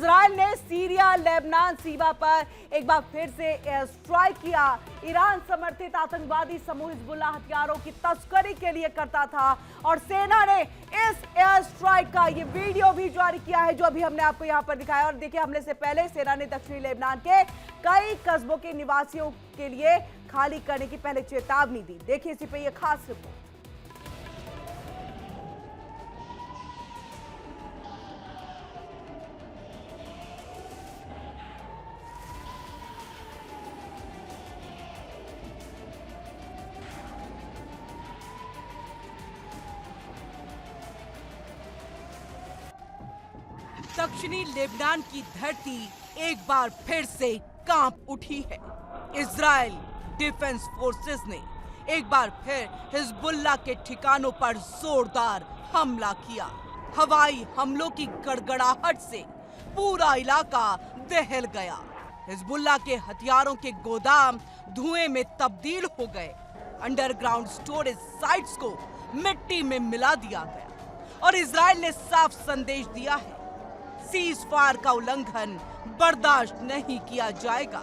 Israel ने Syria Lebanon सीमा पर एक बार फिर से एयर स्ट्राइक किया। ईरान समर्थित आतंकवादी समूह हिजबुल्लाह हथियारों की तस्करी के लिए करता था और सेना ने इस एयर स्ट्राइक का ये वीडियो भी जारी किया है जो अभी हमने आपको यहां पर दिखाया। और देखिए, हमले से पहले सेना ने दक्षिणी लेबनान के कई कस्बों के निवासियों के लिए खाली करने की पहले चेतावनी दी। देखिए इसी पे ये खास रिपोर्ट। दक्षिणी लेबनान की धरती एक बार फिर से कांप उठी है। इजराइल डिफेंस फोर्सेस ने एक बार फिर हिजबुल्लाह के ठिकानों पर जोरदार हमला किया। हवाई हमलों की गड़गड़ाहट से पूरा इलाका दहल गया। हिजबुल्लाह के हथियारों के गोदाम धुएं में तब्दील हो गए। अंडरग्राउंड स्टोरेज साइट्स को मिट्टी में मिला दिया गया और इजराइल ने साफ संदेश दिया है, सीज फायर का उल्लंघन बर्दाश्त नहीं किया जाएगा।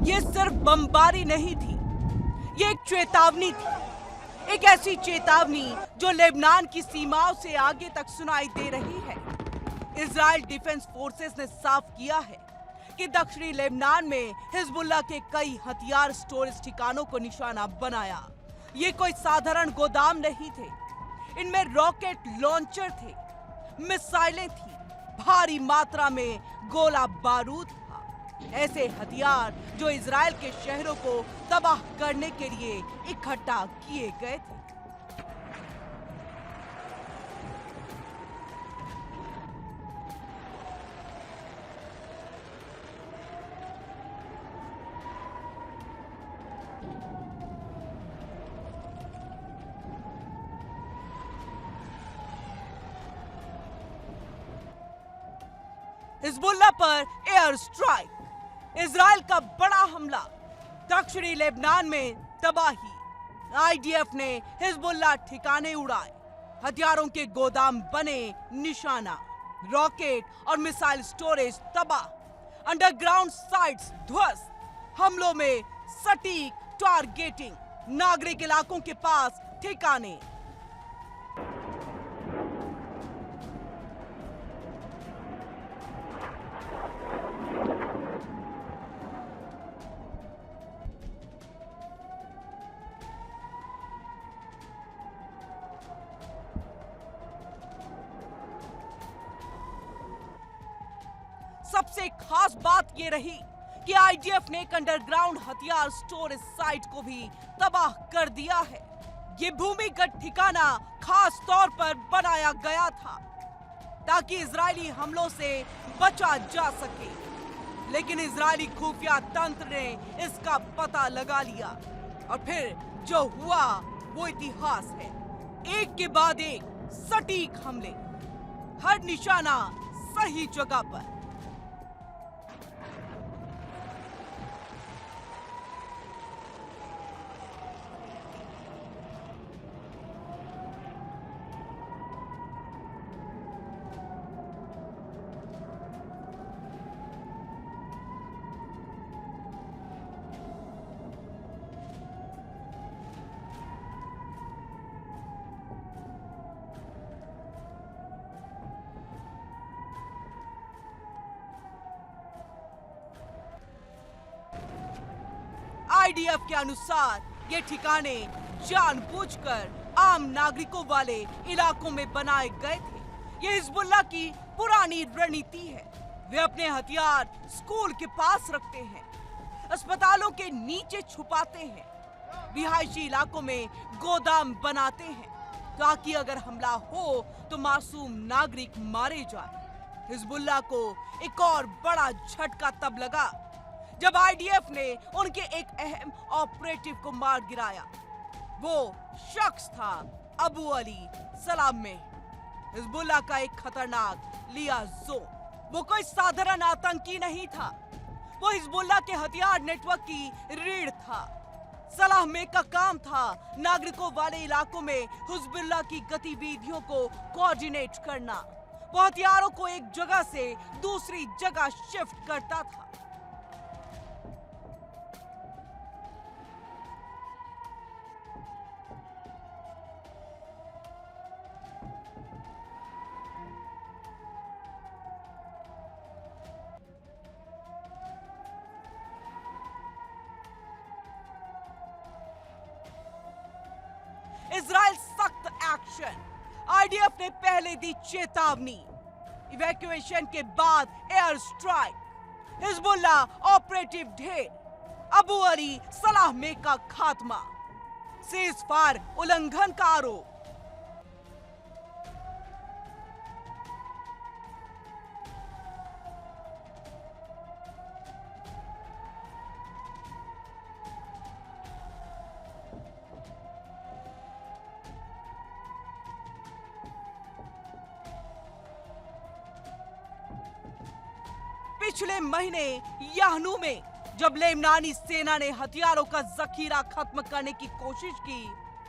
ये सिर्फ बमबारी नहीं थी, ये एक चेतावनी थी, एक ऐसी चेतावनी जो लेबनान की सीमाओं से आगे तक सुनाई दे रही है। इजराइल डिफेंस फोर्सेस ने साफ किया है कि दक्षिणी लेबनान में हिजबुल्लाह के कई हथियार स्टोरेज ठिकानों को निशाना बनाया। ये कोई साधारण गोदाम नहीं थे, इनमें रॉकेट लॉन्चर थे, मिसाइलें थी, भारी मात्रा में गोला बारूद था। ऐसे हथियार जो इजराइल के शहरों को तबाह करने के लिए इकट्ठा किए गए थे। हिजबुल्लाह पर एयर स्ट्राइक, इजराइल का बड़ा हमला, दक्षिणी लेबनान में तबाही। आईडीएफ ने हिजबुल्लाह ठिकाने उड़ाए, हथियारों के गोदाम बने निशाना, रॉकेट और मिसाइल स्टोरेज तबाह, अंडरग्राउंड साइट्स ध्वस्त। हमलों में सटीक टारगेटिंग, नागरिक इलाकों के पास ठिकाने। सबसे खास बात यह रही कि आईडीएफ ने एक अंडरग्राउंड हथियार स्टोरेज साइट को भी तबाह कर दिया है। ये भूमिगत ठिकाना खास तौर पर बनाया गया था ताकि इजरायली हमलों से बचा जा सके, लेकिन इजरायली खुफिया तंत्र ने इसका पता लगा लिया और फिर जो हुआ वो इतिहास है। एक के बाद एक सटीक हमले, हर निशाना सही जगह पर। आईडीएफ के अनुसार ये ठिकाने जानबूझकर आम नागरिकों वाले इलाकों में बनाए गए थे। ये हिजबुल्लाह की पुरानी रणनीति है। वे अपने हथियार स्कूल के पास रखते हैं, अस्पतालों के नीचे छुपाते हैं, रिहायशी इलाकों में गोदाम बनाते हैं ताकि अगर हमला हो तो मासूम नागरिक मारे जाए। हिजबुल्लाह को एक और बड़ा झटका तब लगा जब आईडीएफ ने उनके एक अहम ऑपरेटिव को मार गिराया। वो शख्स था अबू अली सलाम, हिजबुल्लाह का एक खतरनाक लियाज़ोन। वो कोई साधारण आतंकी नहीं था, वो हिजबुल्लाह के हथियार नेटवर्क की रीढ़ था। सलाह में का काम था नागरिकों वाले इलाकों में हिजबुल्लाह की गतिविधियों को कोऑर्डिनेट करना। वो हथियारों को एक जगह से दूसरी जगह शिफ्ट करता था। इजराइल सख्त एक्शन। आईडीएफ ने पहले दी चेतावनी। इवैक्यूएशन के बाद एयर स्ट्राइक। हिजबुल्ला ऑपरेटिव ढेर। अबू अली सलाह में का खात्मा। सीज फायर उल्लंघन का आरोप। पिछले महीने याहनू में जब लेबनानी सेना ने हथियारों का जखीरा खत्म करने की कोशिश की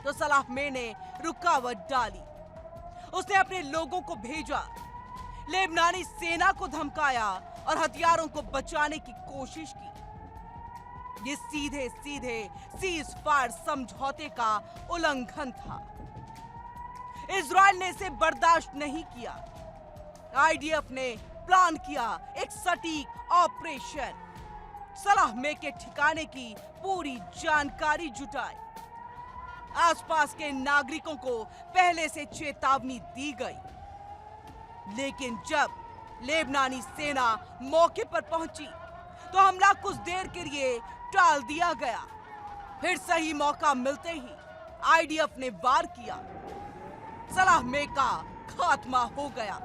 तो सलाह में ने रुकावट डाली। उसने अपने लोगों को भेजा, लेबनानी सेना को धमकाया और हथियारों को बचाने की कोशिश की। ये सीधे सीधे सीज फायर समझौते का उल्लंघन था। इजराइल ने इसे बर्दाश्त नहीं किया। आईडीएफ ने प्लान किया एक सटीक ऑपरेशन। सलाह में के ठिकाने की पूरी जानकारी जुटाई। आसपास के नागरिकों को पहले से चेतावनी दी गई, लेकिन जब लेबनानी सेना मौके पर पहुंची तो हमला कुछ देर के लिए टाल दिया गया। फिर सही मौका मिलते ही आईडीएफ ने वार किया। सलाह में का खात्मा हो गया।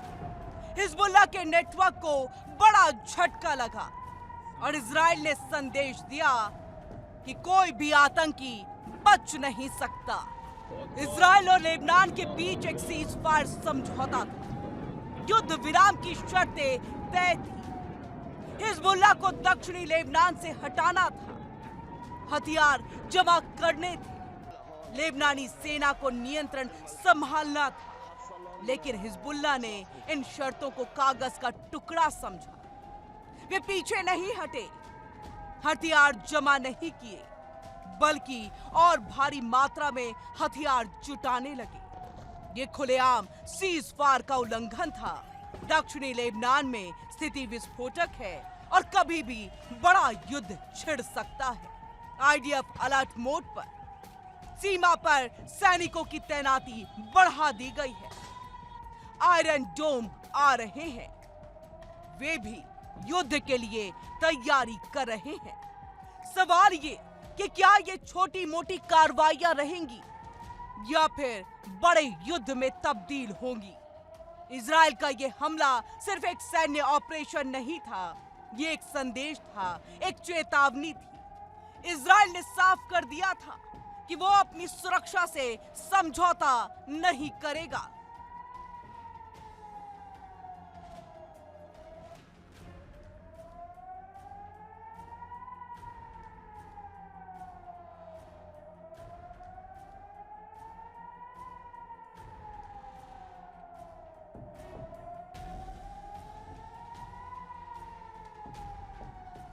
हिजबुल्ला के नेटवर्क को बड़ा झटका लगा और इजराइल ने संदेश दिया कि कोई भी आतंकी बच नहीं सकता। इजराइल और लेबनान के बीच एक सीज फायर समझौता था। युद्ध विराम की शर्तें तय थी। हिजबुल्ला को दक्षिणी लेबनान से हटाना था, हथियार जमा करने थे, लेबनानी सेना को नियंत्रण संभालना था। लेकिन हिजबुल्ला ने इन शर्तों को कागज का टुकड़ा समझा। वे पीछे नहीं हटे, हथियार जमा नहीं किए, बल्कि और भारी मात्रा में हथियार जुटाने लगे। ये खुलेआम सीज फायर का उल्लंघन था। दक्षिणी लेबनान में स्थिति विस्फोटक है और कभी भी बड़ा युद्ध छिड़ सकता है। आईडीएफ अलर्ट मोड पर। सीमा पर सैनिकों की तैनाती बढ़ा दी गई है। आयरन डोम आ रहे हैं। वे भी युद्ध के लिए तैयारी कर रहे हैं। सवाल ये कि क्या ये छोटी मोटी कार्रवाइयां रहेंगी या फिर बड़े युद्ध में तब्दील होंगी। इजराइल का ये हमला सिर्फ एक सैन्य ऑपरेशन नहीं था, ये एक संदेश था, एक चेतावनी थी। इजराइल ने साफ कर दिया था कि वो अपनी सुरक्षा से समझौता नहीं करेगा।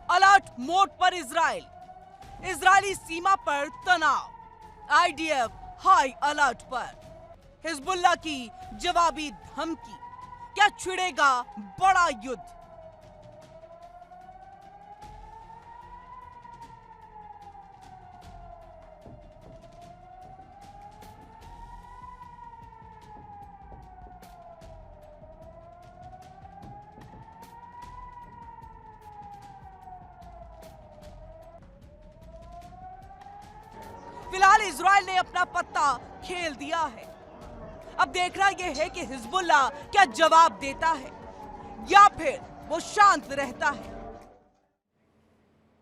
अलर्ट मोड पर इजराइल। इजरायली सीमा पर तनाव। आईडीएफ हाई अलर्ट पर। हिजबुल्ला की जवाबी धमकी। क्या छिड़ेगा बड़ा युद्ध। फिलहाल इजराइल ने अपना पत्ता खेल दिया है। अब देखना यह है कि हिजबुल्ला क्या जवाब देता है या फिर वो शांत रहता है।